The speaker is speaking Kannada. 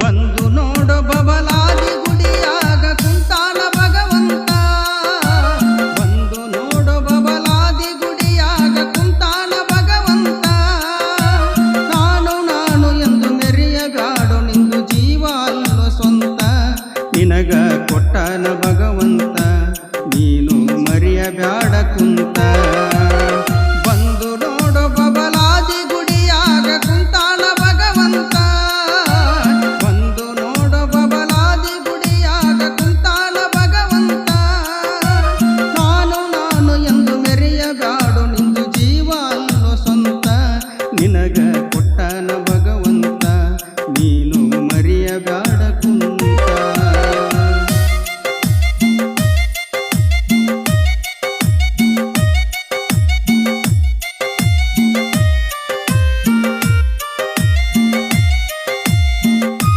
ಬಂದು ನೋಡು ಬಬಲಾದಿ ಗುಡಿಯಾಗ ಕುಂತಾನ ಭಗವಂತ. ಬಂದು ನೋಡು ಬಬಲಾದಿ ಗುಡಿಯಾಗ ಕುಂತಾನ ಭಗವಂತ. ನಾನು ಎಂದು ಮೆರೆಯಗಾಡು ನಿಂದು ಜೀವ ಅಲ್ಲೋ ಸ್ವಂತ. ನಿನಗ ಕೊಟ್ಟನ ಭಗವಂತ